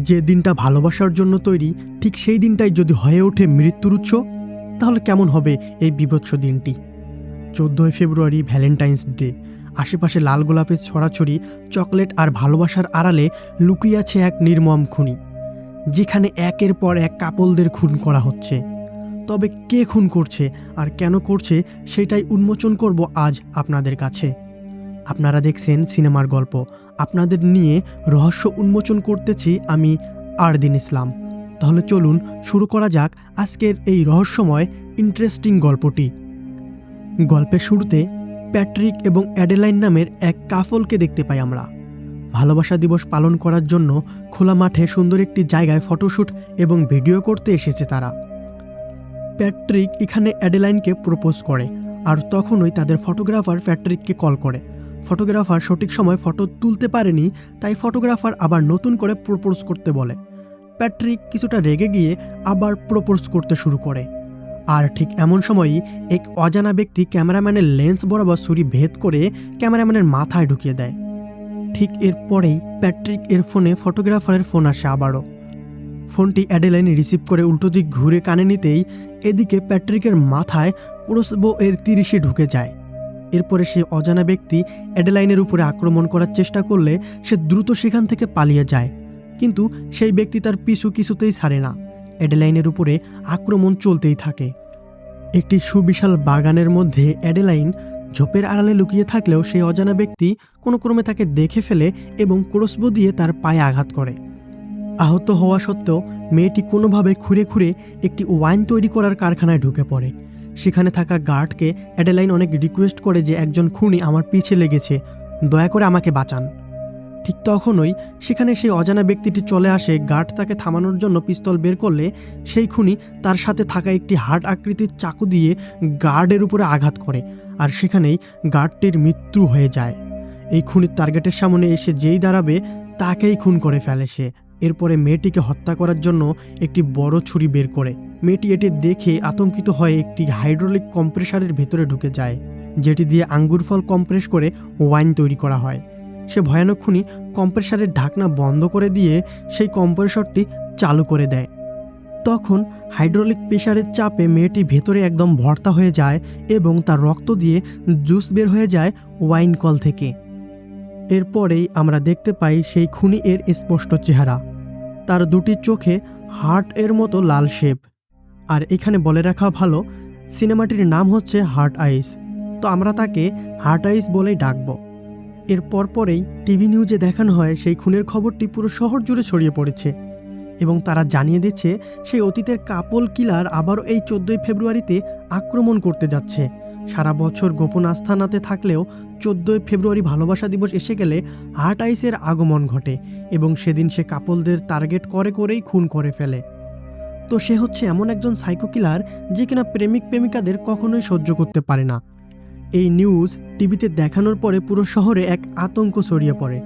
যে দিনটা ভালোবাসার জন্য তৈরি, ঠিক সেই দিনটাই যদি হয়ে ওঠে মৃত্যুর উৎস, তাহলে কেমন হবে এই বীভৎস দিনটি। 14 ফেব্রুয়ারি ভ্যালেন্টাইন্স ডে। আশেপাশে লাল গোলাপের ছড়াছড়ি, চকলেট আর ভালোবাসার আড়ালে লুকিয়ে আছে এক নির্মম খুনি, যেখানে একের পর এক কাপলদের খুন করা হচ্ছে। তবে কে খুন করছে আর কেন করছে, সেটাই উন্মোচন করব আজ আপনাদের কাছে। আপনারা দেখছেন সিনেমার গল্প, আপনাদের নিয়ে রহস্য উন্মোচন করতেছি আমি আরদিন ইসলাম। তাহলে চলুন শুরু করা যাক আজকের এই রহস্যময় ইন্টারেস্টিং গল্পটি। গল্পের শুরুতে প্যাট্রিক এবং অ্যাডেলাইন নামের এক কাপলকে দেখতে পাই আমরা। ভালোবাসা দিবস পালন করার জন্য খোলা মাঠে সুন্দর একটি জায়গায় ফটোশ্যুট এবং ভিডিও করতে এসেছে তারা। প্যাট্রিক এখানে অ্যাডেলাইনকে প্রপোজ করে, আর তখনই তাদের ফটোগ্রাফার প্যাট্রিককে কল করে। ফটোগ্রাফার সঠিক সময় ফটো তুলতে পারেনি, তাই ফটোগ্রাফার আবার নতুন করে প্রপোজ করতে বলে। প্যাট্রিক কিছুটা রেগে গিয়ে আবার প্রপোজ করতে শুরু করে। আর ঠিক এমন সময়ই এক অজানা ব্যক্তি ক্যামেরাম্যানের লেন্স বরাবর ছুরি ভেদ করে ক্যামেরাম্যানের মাথায় ঢুকিয়ে দেয়। ঠিক এরপরেই প্যাট্রিক এর ফোনে ফটোগ্রাফারের ফোন আসে আবারও। ফোনটি অ্যাডেলাইন রিসিভ করে উল্টো দিক ঘুরে কানে নিতেই এদিকে প্যাট্রিকের মাথায় ক্রসবো এর 30 ঢুকে যায়। এরপরে সে অজানা ব্যক্তি অ্যাডেলাইনের উপরে আক্রমণ করার চেষ্টা করলে সে দ্রুত সেখান থেকে পালিয়ে যায়, কিন্তু সেই ব্যক্তি তার পিছু কিছুতেই ছাড়ে না। অ্যাডেলাইনের উপরে আক্রমণ চলতেই থাকে। একটি সুবিশাল বাগানের মধ্যে অ্যাডেলাইন ঝোপের আড়ালে লুকিয়ে থাকলেও সেই অজানা ব্যক্তি কোনো ক্রমে তাকে দেখে ফেলে এবং ক্রসবো দিয়ে তার পায়ে আঘাত করে। আহত হওয়া সত্ত্বেও মেয়েটি কোনোভাবে খুঁড়ে খুঁড়ে একটি ওয়াইন তৈরি করার কারখানায় ঢুকে পড়ে। সেখানে থাকা গার্ডকে অ্যাডেলাইন অনেক রিকোয়েস্ট করে যে একজন খুনি আমার পিছে লেগেছে, দয়া করে আমাকে বাঁচান। ঠিক তখনই সেখানে সেই অজানা ব্যক্তিটি চলে আসে। গার্ড তাকে থামানোর জন্য পিস্তল বের করলে সেই খুনি তার সাথে থাকা একটি হার্ট আকৃতির চাকু দিয়ে গার্ডের উপরে আঘাত করে, আর সেখানেই গার্ডটির মৃত্যু হয়ে যায়। এই খুনির টার্গেটের সামনে এসে যেই দাঁড়াবে তাকেই খুন করে ফেলে সে। এরপরে মেয়েটিকে হত্যা করার জন্য একটি বড় ছুরি বের করে। মেয়েটি এটি দেখে আতঙ্কিত হয়ে একটি হাইড্রোলিক কম্প্রেসারের ভেতরে ঢুকে যায়, যেটি দিয়ে আঙ্গুর ফল কম্প্রেস করে ওয়াইন তৈরি করা হয়। সে ভয়ানক খুনি কম্প্রেসারের ঢাকনা বন্ধ করে দিয়ে সেই কম্প্রেসরটি চালু করে দেয়। তখন হাইড্রোলিক প্রেসারের চাপে মেয়েটি ভেতরে একদম ভর্তা হয়ে যায় এবং তার রক্ত দিয়ে জুস বের হয়ে যায় ওয়াইন কল থেকে। এরপরেই আমরা দেখতে পাই সেই খুনি এর স্পষ্ট চেহারা। তার দুটি চোখে হার্ট এর মতো লাল শেপ। আর এখানে বলে রাখা ভালো, সিনেমাটির নাম হচ্ছে হার্ট আইস, তো আমরা তাকে হার্ট আইস বলেই ডাকবো। এর পরপরেই টিভি নিউজে দেখানো হয় সেই খুনের খবরটি পুরো শহর জুড়ে ছড়িয়ে পড়েছে এবং তারা জানিয়ে দিচ্ছে সেই অতীতের কাপল কিলার আবারও এই 14 ফেব্রুয়ারিতে আক্রমণ করতে যাচ্ছে। সারা বছর গোপন আস্থানাতে থাকলেও 14 ফেব্রুয়ারি ভালোবাসা দিবস এসে গেলে হার্ট আইসের আগমন ঘটে এবং সেদিন সে কাপলদের টার্গেট করেই খুন করে ফেলে। তো সে হচ্ছে এমন একজন সাইকো কিলার যে কিনা প্রেমিক প্রেমিকাদের কখনোই সহ্য করতে পারে না। এই নিউজ টিভিতে দেখানোর পরে পুরো শহরে এক আতঙ্ক ছড়িয়ে পড়ে।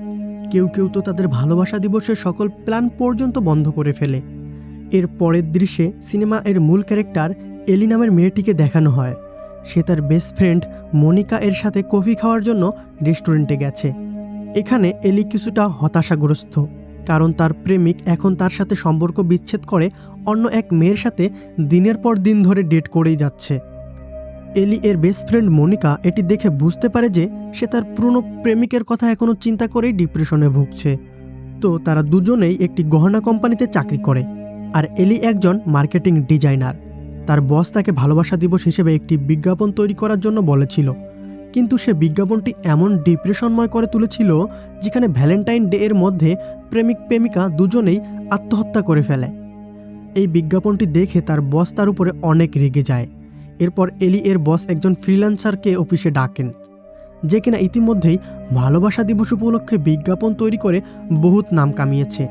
কেউ কেউ তো তাদের ভালোবাসা দিবসের সকল প্ল্যান পর্যন্ত বন্ধ করে ফেলে। এর পরের দৃশ্যে সিনেমা এর মূল ক্যারেক্টার এলি নামের মেয়েটিকে দেখানো হয়। সে তার বেস্ট ফ্রেন্ড মনিকা এর সাথে কফি খাওয়ার জন্য রেস্টুরেন্টে গেছে। এখানে এলি কিছুটা হতাশাগ্রস্ত, কারণ তার প্রেমিক এখন তার সাথে সম্পর্ক বিচ্ছেদ করে অন্য এক মেয়ের সাথে দিনের পর দিন ধরে ডেট করেই যাচ্ছে। এলি এর বেস্ট ফ্রেন্ড মনিকা এটি দেখে বুঝতে পারে যে সে তার পুরনো প্রেমিকের কথা এখনও চিন্তা করেই ডিপ্রেশনে ভুগছে। তো তারা দুজনেই একটি গহনা কোম্পানিতে চাকরি করে, আর এলি একজন মার্কেটিং ডিজাইনার। তার বস তাকে ভালোবাসা দিবস হিসেবে একটি বিজ্ঞাপন তৈরি করার জন্য বলেছিল, কিন্তু সে বিজ্ঞাপনটি এমন ডিপ্রেশনময় করে তুলেছিল যেখানে ভ্যালেন্টাইন ডে এর মধ্যে প্রেমিক প্রেমিকা দুজনেই আত্মহত্যা করে ফেলে। এই বিজ্ঞাপনটি দেখে তার বস তার উপরে অনেক রেগে যায়। এরপর এলি এর বস একজন ফ্রিল্যান্সারকে অফিসে ডাকেন, যে কিনা ইতিমধ্যেই ভালোবাসা দিবস উপলক্ষে বিজ্ঞাপন তৈরি করে বহুত নাম কামিয়েছে।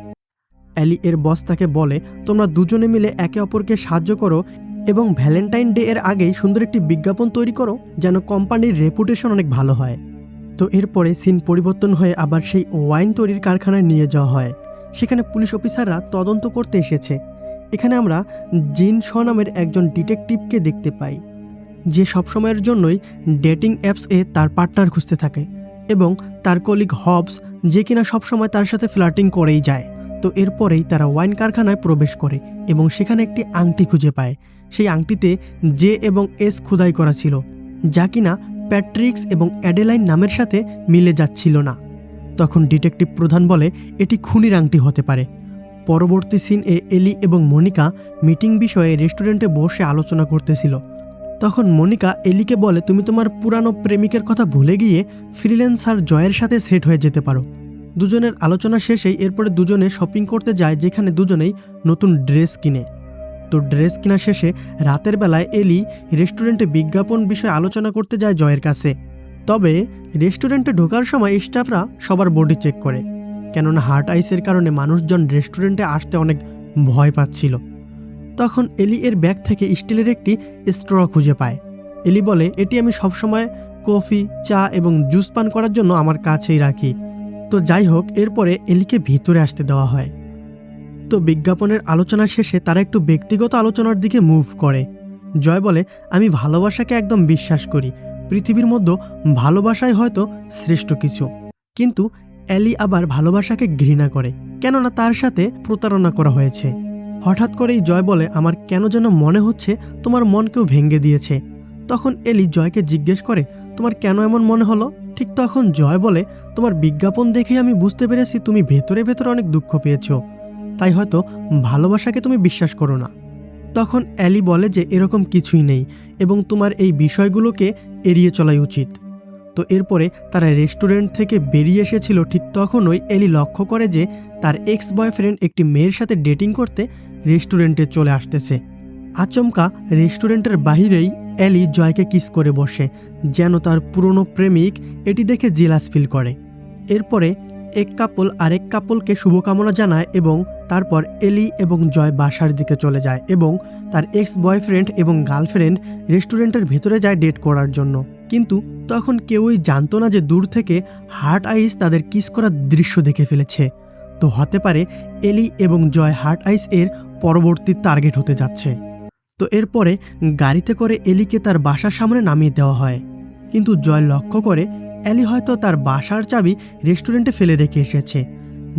এলি এর বস তাকে বলে, তোমরা দুজনে মিলে একে অপরকে সাহায্য করো এবং ভ্যালেন্টাইন ডে এর আগেই সুন্দর একটি বিজ্ঞাপন তৈরি করো যেন কোম্পানির রেপুটেশন অনেক ভালো হয়। তো এরপরে সিন পরিবর্তন হয়ে আবার সেই ওয়াইন তৈরির কারখানায় নিয়ে যাওয়া হয়। সেখানে পুলিশ অফিসাররা তদন্ত করতে এসেছে। এখানে আমরা জিন শ নামের একজন ডিটেকটিভকে দেখতে পাই, যে সবসময়ের জন্যই ডেটিং অ্যাপসে তার পার্টনার খুঁজতে থাকে, এবং তার কলিগ হবস যে কিনা সবসময় তার সাথে ফ্লার্টিং করেই যায়। তো এরপরেই তারা ওয়াইন কারখানায় প্রবেশ করে এবং সেখানে একটি আংটি খুঁজে পায়। সেই আংটিতে জে এবং এস খোদাই করা ছিল, যা কিনা প্যাট্রিক্স এবং অ্যাডেলাইন নামের সাথে মিলে যাচ্ছিল না। তখন ডিটেকটিভ প্রধান বলে এটি খুনির আংটি হতে পারে। পরবর্তী সিনে এলি এবং মনিকা মিটিং বিষয়ে রেস্টুরেন্টে বসে আলোচনা করতেছিল। তখন মনিকা এলিকে বলে, তুমি তোমার পুরানো প্রেমিকের কথা ভুলে গিয়ে ফ্রিল্যান্সার জয়ের সাথে সেট হয়ে যেতে পারো। দুজনের আলোচনা শেষেই এরপরে দুজনে শপিং করতে যায়, যেখানে দুজনেই নতুন ড্রেস কিনে। তো ড্রেস কেনা শেষে রাতের বেলায় এলি রেস্টুরেন্টে বিজ্ঞাপন বিষয়ে আলোচনা করতে যায় জয়ের কাছে। তবে রেস্টুরেন্টে ঢোকার সময় স্টাফরা সবার বডি চেক করে, কেননা হার্ট আইসের কারণে মানুষজন রেস্টুরেন্টে আসতে অনেক ভয় পাচ্ছিল। তখন এলি এর ব্যাগ থেকে স্টিলের একটি স্ট্র খুঁজে পায়। এলি বলে, এটি আমি সবসময় কফি, চা এবং জুস পান করার জন্য আমার কাছেই রাখি। তো যাই হোক, এরপরে এলিকে ভিতরে আসতে দেওয়া হয়। তো বিজ্ঞাপনের আলোচনা শেষে তারা একটু ব্যক্তিগত আলোচনার দিকে মুভ করে। জয় বলে, আমি ভালোবাসাকে একদম বিশ্বাস করি, পৃথিবীর মধ্যে ভালোবাসাই হয়তো শ্রেষ্ঠ কিছু। কিন্তু এলি আবার ভালোবাসাকে ঘৃণা করে, কেননা তার সাথে প্রতারণা করা হয়েছে। হঠাৎ করেই জয় বলে, আমার কেন যেন মনে হচ্ছে তোমার মন কেউ ভেঙে দিয়েছে। তখন এলি জয়কে জিজ্ঞেস করে, তোমার কেন এমন মনে হলো? ঠিক তখন জয় বলে, তোমার বিজ্ঞাপন দেখেই আমি বুঝতে পেরেছি তুমি ভেতরে ভেতরে অনেক দুঃখ পেয়েছো, তাই হয়তো ভালোবাসাকে তুমি বিশ্বাস করো না। তখন এলি বলে যে এরকম কিছুই নেই এবং তোমার এই বিষয়গুলোকে এড়িয়ে চলাই উচিত। তো এরপরে তারা রেস্টুরেন্ট থেকে বেরিয়ে এসেছিল। ঠিক তখনই এলি লক্ষ্য করে যে তার এক্স বয়ফ্রেন্ড একটি মেয়ের সাথে ডেটিং করতে রেস্টুরেন্টে চলে আসতেছে। আচমকা রেস্টুরেন্টের বাহিরেই এলি জয়কে কিস করে বসে, যেন তার পুরনো প্রেমিক এটি দেখে জেলাস ফিল করে। এরপরে এক কাপল আরেক কাপলকে শুভকামনা জানায় এবং তারপর এলি এবং জয় বাসার দিকে চলে যায় এবং তার এক্স বয়ফ্রেন্ড এবং গার্লফ্রেন্ড রেস্টুরেন্টের ভেতরে যায় ডেট করার জন্য। কিন্তু তখন কেউই জানতো না যে দূর থেকে হার্ট আইস তাদের কিস করার দৃশ্য দেখে ফেলেছে। তো হতে পারে এলি এবং জয় হার্ট আইস এর পরবর্তী টার্গেট হতে যাচ্ছে। তো এরপরে গাড়িতে করে এলিকে তার বাসার সামনে নামিয়ে দেওয়া হয়, কিন্তু জয় লক্ষ্য করে এলি হয়তো তার বাসার চাবি রেস্টুরেন্টে ফেলে রেখে এসেছে।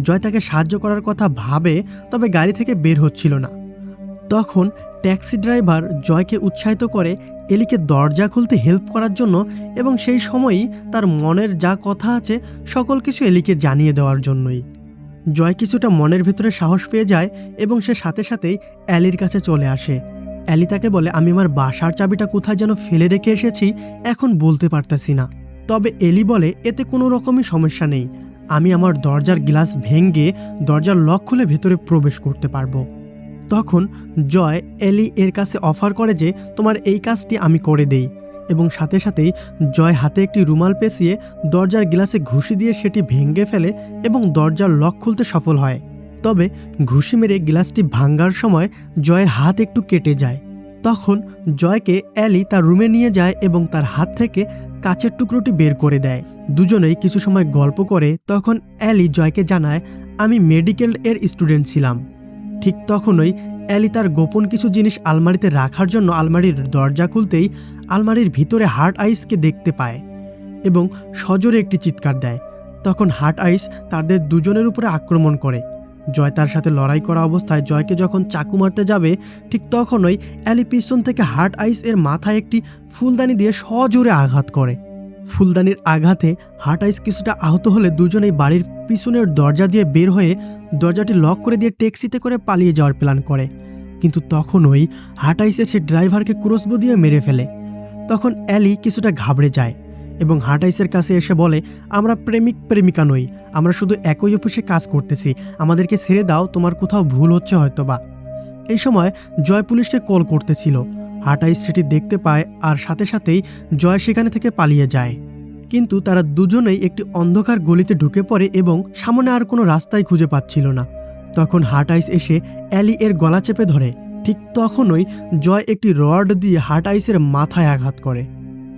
জয় তাকে সাহায্য করার কথা ভাবে, তবে গাড়ি থেকে বের হচ্ছিল না। তখন ট্যাক্সি ড্রাইভার জয়কে উৎসাহিত করে এলিকে দরজা খুলতে হেল্প করার জন্য এবং সেই সময়ই তার মনের যা কথা আছে সকল কিছু এলিকে জানিয়ে দেওয়ার জন্যই। জয় কিছুটা মনের ভেতরে সাহস পেয়ে যায় এবং সে সাথে সাথেই এলির কাছে চলে আসে। এলি তাকে বলে, আমি আমার বাসার চাবিটা কোথায় যেন ফেলে রেখে এসেছি, এখন বলতে পারতেছি না। তবে এলি বলে, এতে কোনো রকমই সমস্যা নেই, আমি আমার দরজার গ্লাস ভেঙে দরজার লক খুলে ভেতরে প্রবেশ করতে পারবো। তখন জয় এলি এর কাছে অফার করে যে তোমার এই কাজটি আমি করে দেই, এবং সাথে সাথেই জয় হাতে একটি রুমাল পেঁচিয়ে দরজার গ্লাসে ঘুষি দিয়ে সেটি ভেঙে ফেলে এবং দরজার লক খুলতে সফল হয়। তবে ঘুষি মেরে গ্লাসটি ভাঙার সময় জয়ের হাত একটু কেটে যায়। তখন জয়কে এলি তার রুমে নিয়ে যায় এবং তার হাত থেকে কাচের টুকরোটি বের করে দেয়। দুজনেই কিছু সময় গল্প করে। তখন এলি জয়কে জানায়, আমি মেডিকেল এর স্টুডেন্ট ছিলাম। ঠিক তখনই এলি তার গোপন কিছু জিনিস আলমারিতে রাখার জন্য আলমারির দরজা খুলতেই আলমারির ভিতরে হার্ট আইসকে দেখতে পায় এবং সজোরে একটি চিৎকার দেয়। তখন হার্ট আইস তাদের দুজনের উপরে আক্রমণ করে। জয় তার সাথে লড়াই করা অবস্থায় জয়কে যখন চাকু মারতে যাবে, ঠিক তখনই এলি পিছন থেকে হার্ট আইস এর মাথায় একটি ফুলদানি দিয়ে সজোরে আঘাত করে। ফুলদানির আঘাতে হার্ট আইস কিছুটা আহত হলে দুজনেই বাড়ির পিছনের দরজা দিয়ে বের হয়ে দরজাটি লক করে দিয়ে ট্যাক্সিতে করে পালিয়ে যাওয়ার প্ল্যান করে। কিন্তু তখনই হার্ট আইস এসে ড্রাইভারকে ক্রসবো দিয়ে মেরে ফেলে। তখন এলি কিছুটা ঘাবড়ে যায় এবং হার্ট আইসের কাছে এসে বলে, আমরা প্রেমিক প্রেমিকা নই, আমরা শুধু একই অফিসে কাজ করতেছি, আমাদেরকে ছেড়ে দাও, তোমার কোথাও ভুল হচ্ছে হয়তোবা। এই সময় জয় পুলিশকে কল করতেছিল। হার্ট আইস সেটি দেখতে পায় আর সাথে সাথেই জয় সেখানে থেকে পালিয়ে যায়। কিন্তু তারা দুজনেই একটি অন্ধকার গলিতে ঢুকে পড়ে এবং সামনে আর কোনো রাস্তাই খুঁজে পাচ্ছিল না। তখন হার্ট আইস এসে এলি এর গলা চেপে ধরে। ঠিক তখনই জয় একটি রড দিয়ে হার্ট আইসের মাথায় আঘাত করে।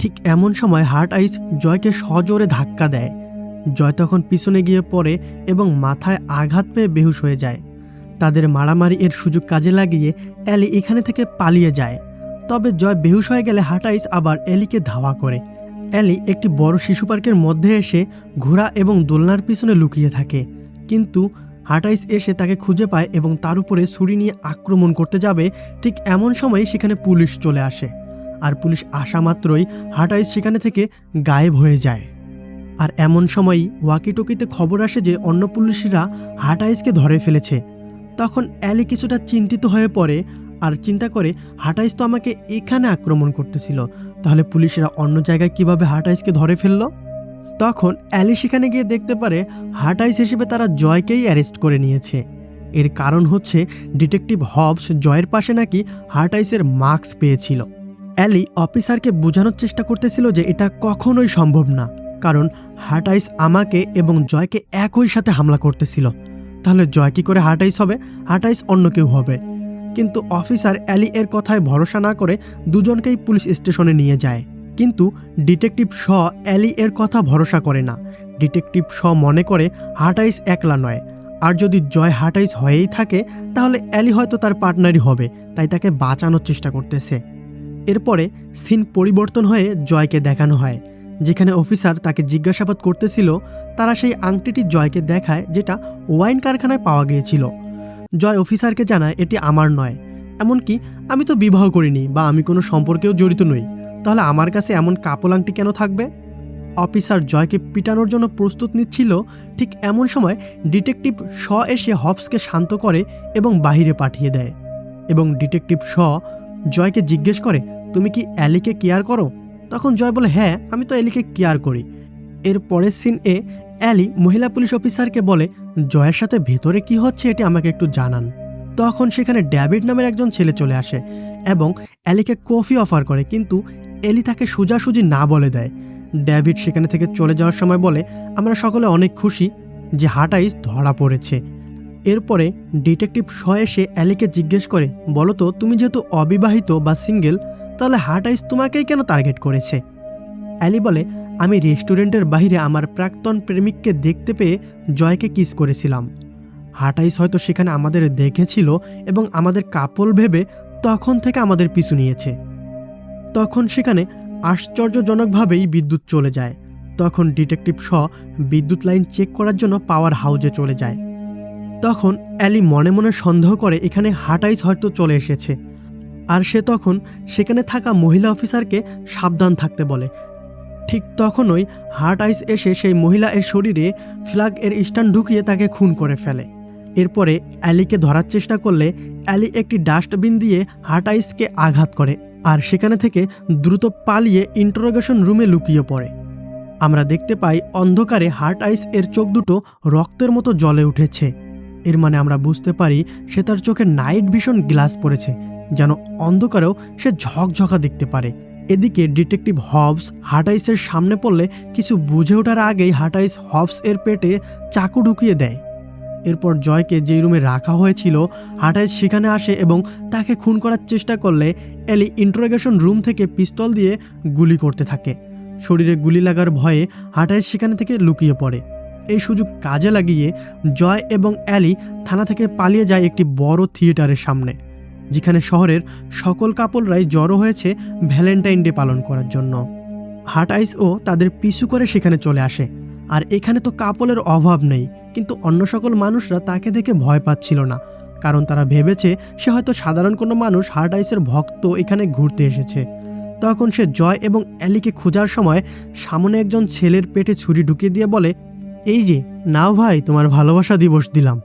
ঠিক এমন সময় হার্ট আইস জয়কে সজোরে ধাক্কা দেয়। জয় তখন পিছনে গিয়ে পড়ে এবং মাথায় আঘাত পেয়ে বেহুশ হয়ে যায়। তাদের মারামারি এর সুযোগ কাজে লাগিয়ে এলি এখানে থেকে পালিয়ে যায়। তবে জয় বেহুশ হয়ে গেলে হার্ট আইস আবার এলিকে ধাওয়া করে। এলি একটি বড় শিশু পার্কের মধ্যে এসে ঘোড়া এবং দোলনার পিছনে লুকিয়ে থাকে, কিন্তু হার্ট আইস এসে তাকে খুঁজে পায় এবং তার উপরে ছুরি নিয়ে আক্রমণ করতে যাবে। ঠিক এমন সময় সেখানে পুলিশ চলে আসে, আর পুলিশ আসা মাত্রই হার্ট আইস সেখানে থেকে গায়েব হয়ে যায়। আর এমন সময়ই ওয়াকিটকিতে খবর আসে যে অন্য পুলিশরা হার্ট আইসকে ধরে ফেলেছে। তখন অ্যালি কিছুটা চিন্তিত হয়ে পড়ে আর চিন্তা করে হার্ট আইস তো আমাকে এখানে আক্রমণ করতেছিল, তাহলে পুলিশরা অন্য জায়গায় কিভাবে হার্ট আইসকে ধরে ফেললো। তখন অ্যালি সেখানে গিয়ে দেখতে পারে হার্ট আইস হিসেবে তারা জয়কেই অ্যারেস্ট করে নিয়েছে। এর কারণ হচ্ছে ডিটেকটিভ হবস জয়ের পাশে নাকি হার্ট আইসের মার্কস পেয়েছিল। অ্যালি অফিসারকে বোঝানোর চেষ্টা করতেছিল যে এটা কখনোই সম্ভব না, কারণ হার্ট আইস আমাকে এবং জয়কে একই সাথে হামলা করতেছিল। তাহলে জয় কী করে হার্ট আইস হবে? হার্ট আইস অন্য কেউ হবে। কিন্তু অফিসার অ্যালি এর কথায় ভরসা না করে দুজনকেই পুলিশ স্টেশনে নিয়ে যায়। কিন্তু ডিটেকটিভ শ অ্যালি এর কথা ভরসা করে না। ডিটেকটিভ শ মনে করে হার্ট আইস একলা নয়, আর যদি জয় হার্ট আইস হয়েই থাকে তাহলে অ্যালি হয়তো তার পার্টনারই হবে, তাই তাকে বাঁচানোর চেষ্টা করতেছে। এরপরে সিন পরিবর্তন হয়ে জয়কে দেখানো হয়, যেখানে অফিসার তাকে জিজ্ঞাসাবাদ করতেছিল। তারা সেই আংটিটি জয়কে দেখায়, যেটা ওয়াইন কারখানায় পাওয়া গিয়েছিল। জয় অফিসারকে জানায় এটি আমার নয়, এমনকি আমি তো বিবাহ করিনি বা আমি কোনো সম্পর্কেও জড়িত নই, তাহলে আমার কাছে এমন কাপল আংটি কেন থাকবে? অফিসার জয়কে পিটানোর জন্য প্রস্তুত নিচ্ছিল। ঠিক এমন সময় ডিটেকটিভ শ এসে হবসকে শান্ত করে এবং বাহিরে পাঠিয়ে দেয়। এবং ডিটেকটিভ শ জয়কে জিজ্ঞেস করে, তুমি কি অ্যালিকে কেয়ার করো? তখন জয় বলে, হ্যাঁ, আমি তো অ্যালিকে কেয়ার করি। এর পরের সিন এ অ্যালি মহিলা পুলিশ অফিসারকে বলে, জয়ের সাথে ভেতরে কি হচ্ছে এটি আমাকে একটু জানান। তখন সেখানে ডেভিড নামের একজন ছেলে চলে আসে এবং অ্যালিকে কফি অফার করে, কিন্তু অ্যালি তাকে সোজাসুজি না বলে দেয়। ডেভিড সেখানে থেকে চলে যাওয়ার সময় বলে, আমরা সকলে অনেক খুশি যে হার্ট আইস ধরা পড়েছে। এরপরে ডিটেকটিভ শ এসে অ্যালিকে জিজ্ঞেস করে, বলো তো তুমি যেহেতু অবিবাহিত বা সিঙ্গেল, তাহলে হার্ট আইস তোমাকেই কেন টার্গেট করেছে? অ্যালি বলে, আমি রেস্টুরেন্টের বাইরে আমার প্রাক্তন প্রেমিককে দেখতে পেয়ে জয়কে কিস করেছিলাম। হার্ট আইস হয়তো সেখানে আমাদের দেখেছিল এবং আমাদের কাপল ভেবে তখন থেকে আমাদের পিছু নিয়েছে। তখন সেখানে আশ্চর্যজনকভাবেই বিদ্যুৎ চলে যায়। তখন ডিটেকটিভ শ বিদ্যুৎ লাইন চেক করার জন্য পাওয়ার হাউজে চলে যায়। তখন অ্যালি মনে মনে সন্দেহ করে এখানে হার্ট আইস হয়তো চলে এসেছে, আর সে তখন সেখানে থাকা মহিলা অফিসারকে সাবধান থাকতে বলে। ঠিক তখনই হার্ট আইস এসে সেই মহিলা এর শরীরে ফ্ল্যাগ এর স্ট্যান্ড ঢুকিয়ে তাকে খুন করে ফেলে। এরপরে অ্যালিকে ধরার চেষ্টা করলে অ্যালি একটি ডাস্টবিন দিয়ে হার্ট আইসকে আঘাত করে, আর সেখানে থেকে দ্রুত পালিয়ে ইন্টারোগেশন রুমে লুকিয়ে পড়ে। আমরা দেখতে পাই অন্ধকারে হার্ট আইস এর চোখ দুটো রক্তের মতো জ্বলে উঠেছে। এর মানে আমরা বুঝতে পারি সে তার চোখে নাইট ভিশন গ্লাস পরেছে, যেন অন্ধকারেও সে ঝকঝকা দেখতে পারে। এদিকে ডিটেকটিভ হবস হার্ট আইসের সামনে পড়লে কিছু বুঝে ওঠার আগেই হার্ট আইস হবস এর পেটে চাকু ঢুকিয়ে দেয়। এরপর জয়কে যেই রুমে রাখা হয়েছিল হার্ট আইস সেখানে আসে এবং তাকে খুন করার চেষ্টা করলে অ্যালি ইন্টারোগেশন রুম থেকে পিস্তল দিয়ে গুলি করতে থাকে। শরীরে গুলি লাগার ভয়ে হার্ট আইস সেখানে থেকে লুকিয়ে পড়ে। এই সুযোগ কাজে লাগিয়ে জয় এবং অ্যালি থানা থেকে পালিয়ে যায় একটি বড় থিয়েটারের সামনে, যেখানে শহরের সকল কাপলরাই জড়ো হয়েছে ভ্যালেন্টাইন ডে পালন করার জন্য। হার্ট আইসও তাদের পিছু করে সেখানে চলে আসে। আর এখানে তো কাপলের অভাব নেই, কিন্তু অন্য সকল মানুষরা তাকে দেখে ভয় পাচ্ছিল না, কারণ তারা ভেবেছে সে হয়তো সাধারণ কোনো মানুষ হার্ট আইসের ভক্ত এখানে ঘুরতে এসেছে। তখন সে জয় এবং অ্যালিকে খোঁজার সময় সামনে একজন ছেলের পেটে ছুরি ঢুকিয়ে দিয়ে বলে, এই যে নাও ভাই, তোমার ভালোবাসা দিবস দিলাম।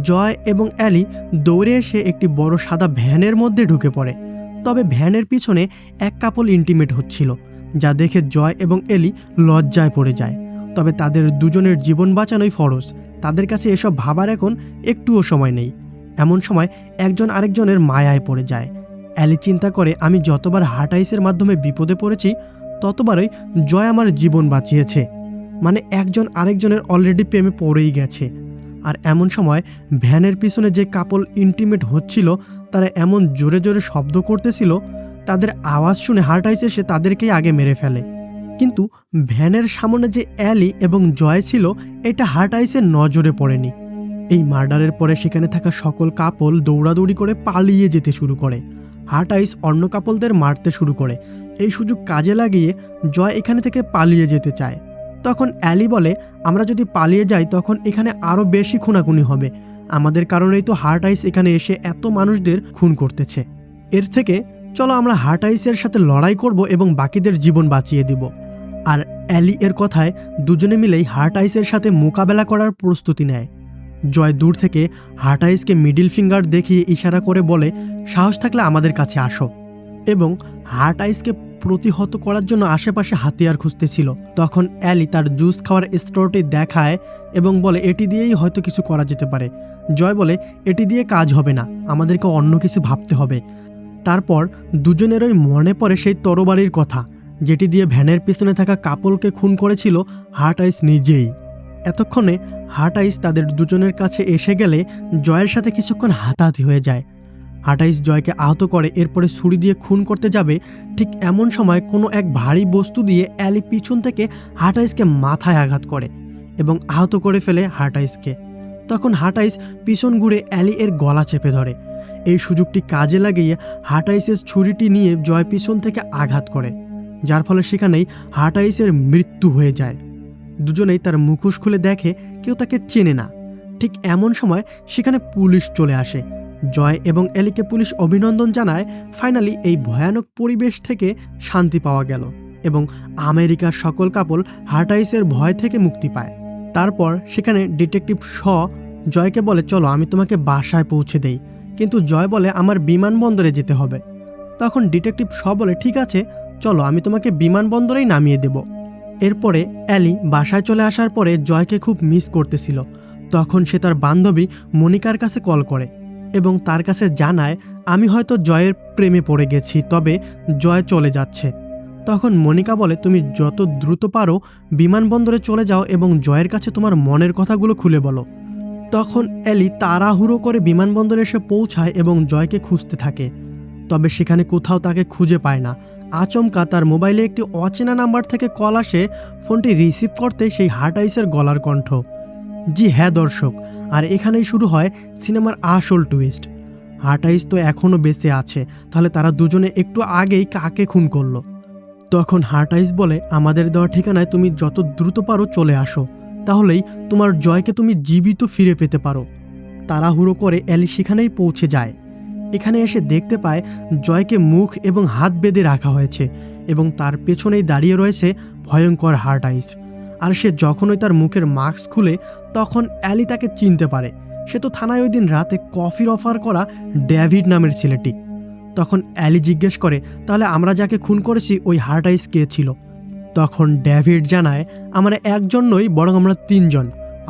জয় এবং অ্যালি দৌড়ে এসে একটি বড় সাদা ভ্যানের মধ্যে ঢুকে পড়ে। তবে ভ্যানের পিছনে এক কাপল ইন্টিমেট হচ্ছিল, যা দেখে জয় এবং অ্যালি লজ্জায় পড়ে যায়। তবে তাদের দুজনের জীবন বাঁচানোই ফরজ, তাদের কাছে এসব ভাবার এখন একটুও সময় নেই। এমন সময় একজন আরেকজনের মায়ায় পড়ে যায়। অ্যালি চিন্তা করে, আমি যতবার হার্ট আইসের মাধ্যমে বিপদে পড়েছি ততবারই জয় আমার জীবন বাঁচিয়েছে, মানে একজন আরেকজনের অলরেডি প্রেমে পড়েই গেছে। আর এমন সময় ভ্যানের পিছনে যে কাপল ইন্টিমেট হচ্ছিল তারা এমন জোরে জোরে শব্দ করতেছিল, তাদের আওয়াজ শুনে হার্ট আইস এসে তাদেরকেই আগে মেরে ফেলে। কিন্তু ভ্যানের সামনে যে অ্যালি এবং জয় ছিল এটা হার্ট আইসের নজরে পড়েনি। এই মার্ডারের পরে সেখানে থাকা সকল কাপল দৌড়াদৌড়ি করে পালিয়ে যেতে শুরু করে। হার্ট আইস অন্য কাপলদের মারতে শুরু করে। এই সুযোগ কাজে লাগিয়ে জয় এখানে থেকে পালিয়ে যেতে চায়, তখন অ্যালি বলে, আমরা যদি পালিয়ে যাই তখন এখানে আরও বেশি খুনাখুনি হবে। আমাদের কারণেই তো হার্ট আইস এখানে এসে এত মানুষদের খুন করতেছে। এর থেকে চলো আমরা হার্ট আইসের সাথে লড়াই করব এবং বাকিদের জীবন বাঁচিয়ে দিব। আর অ্যালি এর কথায় দুজনে মিলেই হার্ট আইসের সাথে মোকাবেলা করার প্রস্তুতি নেয়। জয় দূর থেকে হার্ট আইসকে মিডিল ফিঙ্গার দেখিয়ে ইশারা করে বলে, সাহস থাকলে আমাদের কাছে আসো। এবং হার্ট আইসকে প্রতিহত করার জন্য আশেপাশে হাতিয়ার খুঁজতেছিল। তখন অ্যালি তার জুস খাওয়ার স্টোরটি দেখায় এবং বলে, এটি দিয়েই হয়তো কিছু করা যেতে পারে। জয় বলে, এটি দিয়ে কাজ হবে না, আমাদেরকে অন্য কিছু ভাবতে হবে। তারপর দুজনেরই মনে পড়ে সেই তরবারির কথা, যেটি দিয়ে ভ্যানের পিছনে থাকা কাপলকে খুন করেছিল হার্ট আইস নিজেই। এতক্ষণে হার্ট আইস তাদের দুজনের কাছে এসে গেলে জয়ের সাথে কিছুক্ষণ হাতাহাতি হয়ে যায়। হার্ট আইস জয়কে আহত করে, এরপরে ছুরি দিয়ে খুন করতে যাবে। ঠিক এমন সময় কোনো এক ভারী বস্তু দিয়ে অ্যালি পিছন থেকে হার্ট আইসকে মাথায় আঘাত করে এবং আহত করে ফেলে হার্ট আইসকে। তখন হার্ট আইস পিছন ঘুরে অ্যালি এর গলা চেপে ধরে। এই সুযোগটি কাজে লাগিয়ে হার্ট আইসের ছুরিটি নিয়ে জয় পিছন থেকে আঘাত করে, যার ফলে সেখানেই হার্ট আইসের মৃত্যু হয়ে যায়। দুজনেই তার মুখোশ খুলে দেখে কেউ তাকে চেনে না। ঠিক এমন সময় সেখানে পুলিশ চলে আসে। জয় এবং এলিকে পুলিশ অভিনন্দন জানায়। ফাইনালি এই ভয়ানক পরিবেশ থেকে শান্তি পাওয়া গেল এবং আমেরিকার সকল কাপল হার্ট আইসের ভয় থেকে মুক্তি পায়। তারপর সেখানে ডিটেকটিভ শ জয়কে বলে, চলো আমি তোমাকে বাসায় পৌঁছে দেই। কিন্তু জয় বলে, আমার বিমানবন্দরে যেতে হবে। তখন ডিটেকটিভ শ বলে, ঠিক আছে চলো, আমি তোমাকে বিমানবন্দরেই নামিয়ে দেব। এরপরে অ্যালি বাসায় চলে আসার পরে জয়কে খুব মিস করতেছিল। তখন সে তার বান্ধবী মনিকার কাছে কল করে এবং তার কাছে জানায়, আমি হয়তো জয়ের প্রেমে পড়ে গেছি, তবে জয় চলে যাচ্ছে। তখন মনিকা বলে, তুমি যত দ্রুত পারো বিমানবন্দরে চলে যাও এবং জয়ের কাছে তোমার মনের কথাগুলো খুলে বলো। তখন অ্যালি তাড়াহুড়ো করে বিমানবন্দরে এসে পৌঁছায় এবং জয়কে খুঁজতে থাকে, তবে সেখানে কোথাও তাকে খুঁজে পায় না। আচমকা তার মোবাইলে একটি অচেনা নাম্বার থেকে কল আসে। ফোনটি রিসিভ করতে সেই হার্ট আইসের গলার কণ্ঠ। জি হ্যাঁ দর্শক, আর এখানেই শুরু হয় সিনেমার আসল টুইস্ট। হার্ট আইস তো এখনও বেঁচে আছে, তাহলে তারা দুজনে একটু আগেই কাকে খুন করলো? তখন হার্ট আইস বলে, আমাদের দেওয়া ঠিকানায় তুমি যত দ্রুত পারো চলে আসো, তাহলেই তোমার জয়কে তুমি জীবিত ফিরে পেতে পারো। তাড়াহুড়ো করে অ্যালি সেখানেই পৌঁছে যায়। এখানে এসে দেখতে পায় জয়কে মুখ এবং হাত বেঁধে রাখা হয়েছে এবং তার পেছনেই দাঁড়িয়ে রয়েছে ভয়ঙ্কর হার্ট আইস। আর সে যখনই তার মুখের মাস্ক খুলে তখন অ্যালি তাকে চিনতে পারে। সে তো থানায় ওই দিন রাতে কফির অফার করা ডেভিড নামের ছেলেটি। তখন অ্যালি জিজ্ঞেস করে, তাহলে আমরা যাকে খুন করেছি ওই হার্ট আইস কে ছিল? তখন ডেভিড জানায়, আমরা একজন নই, বরং আমরা তিনজন,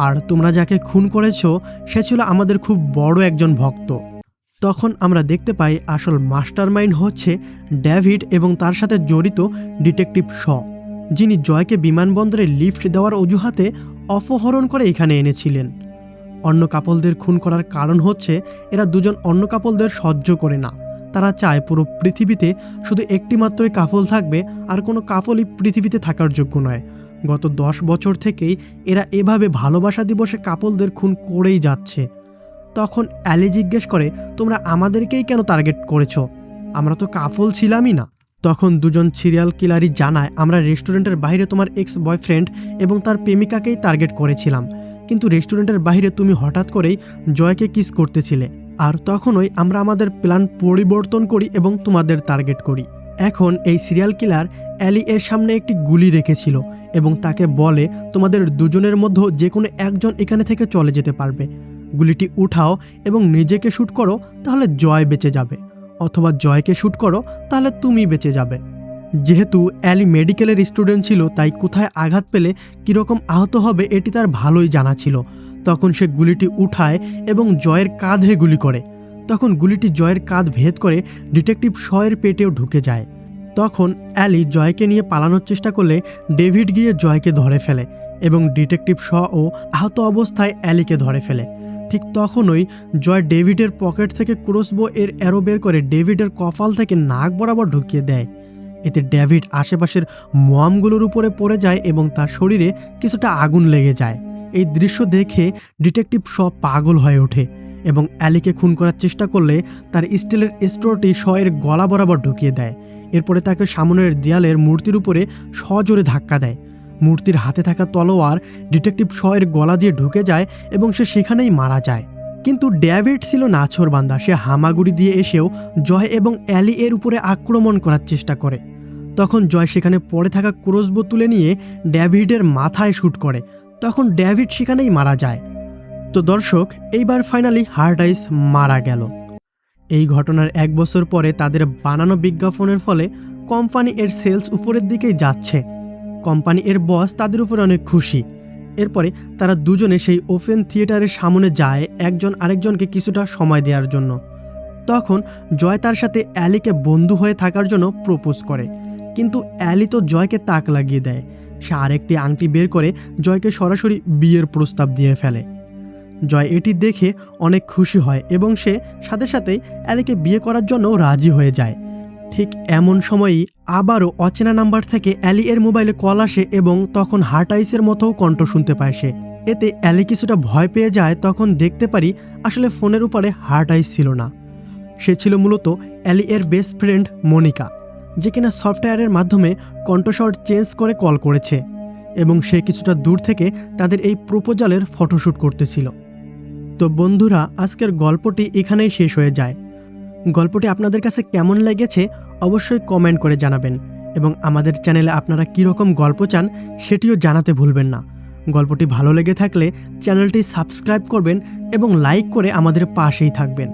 আর তোমরা যাকে খুন করেছো সে ছিল আমাদের খুব বড় একজন ভক্ত। তখন আমরা দেখতে পাই আসল মাস্টারমাইন্ড হচ্ছে ডেভিড এবং তার সাথে জড়িত ডিটেকটিভ শ, যিনি জয়কে বিমানবন্দরে লিফট দেওয়ার অজুহাতে অপহরণ করে এখানে এনেছিলেন। অন্য কাপলদের খুন করার কারণ হচ্ছে এরা দুজন অন্য কাপলদের সহ্য করে না। তারা চায় পুরো পৃথিবীতে শুধু একটি মাত্রই কাপল থাকবে, আর কোনো কাপলই পৃথিবীতে থাকার যোগ্য নয়। গত 10 বছর থেকেই এরা এভাবে ভালোবাসা দিবসে কাপলদের খুন করেই যাচ্ছে। তখন অ্যালি জিজ্ঞেস করে, তোমরা আমাদেরকেই কেন টার্গেট করেছো? আমরা তো কাপল ছিলামই না। তখন দুজন সিরিয়াল কিলারই জানায়, আমরা রেস্টুরেন্টের বাইরে তোমার এক্স বয়ফ্রেন্ড এবং তার প্রেমিকাকেই টার্গেট করেছিলাম, কিন্তু রেস্টুরেন্টের বাইরে তুমি হঠাৎ করেই জয়কে কিস করতেছিলে, আর তখনই আমরা আমাদের প্ল্যান পরিবর্তন করি এবং তোমাদের টার্গেট করি। এখন এই সিরিয়াল কিলার অ্যালি এর সামনে একটি গুলি রেখেছিল এবং তাকে বলে, তোমাদের দুজনের মধ্যে যে কোনো একজন এখানে থেকে চলে যেতে পারবে। গুলিটি উঠাও এবং নিজেকে শ্যুট করো, তাহলে জয় বেঁচে যাবে, অথবা জয়কে শ্যুট করো, তাহলে তুমি বেঁচে যাবে। যেহেতু অ্যালি মেডিকেলের স্টুডেন্ট ছিল, তাই কোথায় আঘাত পেলে কীরকম আহত হবে এটি তার ভালোই জানা ছিল। তখন সে গুলিটি উঠায় এবং জয়ের কাঁধে গুলি করে। তখন গুলিটি জয়ের কাঁধ ভেদ করে ডিটেকটিভ শয়ের পেটেও ঢুকে যায়। তখন অ্যালি জয়কে নিয়ে পালানোর চেষ্টা করলে ডেভিড গিয়ে জয়কে ধরে ফেলে এবং ডিটেকটিভ শ ও আহত অবস্থায় অ্যালিকে ধরে ফেলে। ঠিক তখনই জয় ডেভিডের পকেট থেকে ক্রসবো এর অ্যারো বের করে ডেভিডের কপাল থেকে নাক বরাবর ঢুকিয়ে দেয়। এতে ডেভিড আশেপাশের মোয়ামগুলোর উপরে পড়ে যায় এবং তার শরীরে কিছুটা আগুন লেগে যায়। এই দৃশ্য দেখে ডিটেকটিভ শ পাগল হয়ে ওঠে এবং অ্যালিকে খুন করার চেষ্টা করলে তার স্টিলের স্টোরটি শয়ের গলা বরাবর ঢুকিয়ে দেয়। এরপরে তাকে সামনের দেয়ালের মূর্তির উপরে সজোরে ধাক্কা দেয়। মূর্তির হাতে থাকা তলোয়ার ডিটেকটিভ শয়ের গলা দিয়ে ঢুকে যায় এবং সে সেখানেই মারা যায়। কিন্তু ডেভিড ছিল নাছোড়বান্দা। সে হামাগুড়ি দিয়ে এসেও জয় এবং অ্যালি এর উপরে আক্রমণ করার চেষ্টা করে। তখন জয় সেখানে পড়ে থাকা ক্রসবো তুলে নিয়ে ডেভিডের মাথায় শ্যুট করে। তখন ডেভিড সেখানেই মারা যায়। তো দর্শক, এইবার ফাইনালি হার্ড আইস মারা গেল। এই ঘটনার 1 বছর পরে তাদের বানানো বিজ্ঞাপনের ফলে কোম্পানি এর সেলস উপরের দিকেই যাচ্ছে। কোম্পানি এর বস তাদের উপরে অনেক খুশি। এরপরে তারা দুজনে সেই ওপেন থিয়েটারের সামনে যায় একজন আরেকজনকে কিছুটা সময় দেওয়ার জন্য। তখন জয় তার সাথে অ্যালিকে বন্ধু হয়ে থাকার জন্য প্রপোজ করে, কিন্তু অ্যালি তো জয়কে তাক লাগিয়ে দেয়। সে আরেকটি আংটি বের করে জয়কে সরাসরি বিয়ের প্রস্তাব দিয়ে ফেলে। জয় এটি দেখে অনেক খুশি হয় এবং সে সাথে সাথেই অ্যালিকে বিয়ে করার জন্য রাজি হয়ে যায়। ঠিক এমন সময়ই আবারও অচেনা নাম্বার থেকে অ্যালি এর মোবাইলে কল আসে এবং তখন হার্ট আইসের মতোও কণ্ঠ শুনতে পায় সে। এতে অ্যালি কিছুটা ভয় পেয়ে যায়। তখন দেখতে পারি আসলে ফোনের উপরে হার্ট আইস ছিল না, সে ছিল মূলত অ্যালি এর বেস্ট ফ্রেন্ড মনিকা, যে কিনা সফটওয়্যারের মাধ্যমে কণ্ঠস্বর চেঞ্জ করে কল করেছে এবং সে কিছুটা দূর থেকে তাদের এই প্রপোজালের ফটোশ্যুট করতেছিল। তো বন্ধুরা, আজকের গল্পটি এখানেই শেষ হয়ে যায়। গল্পটি আপনাদের কাছে কেমন লেগেছে অবশ্যই কমেন্ট করে জানাবেন এবং আমাদের চ্যানেলে আপনারা কীরকম গল্প চান সেটিও জানাতে ভুলবেন না। গল্পটি ভালো লেগে থাকলে চ্যানেলটি সাবস্ক্রাইব করবেন এবং লাইক করে আমাদের পাশেই থাকবেন।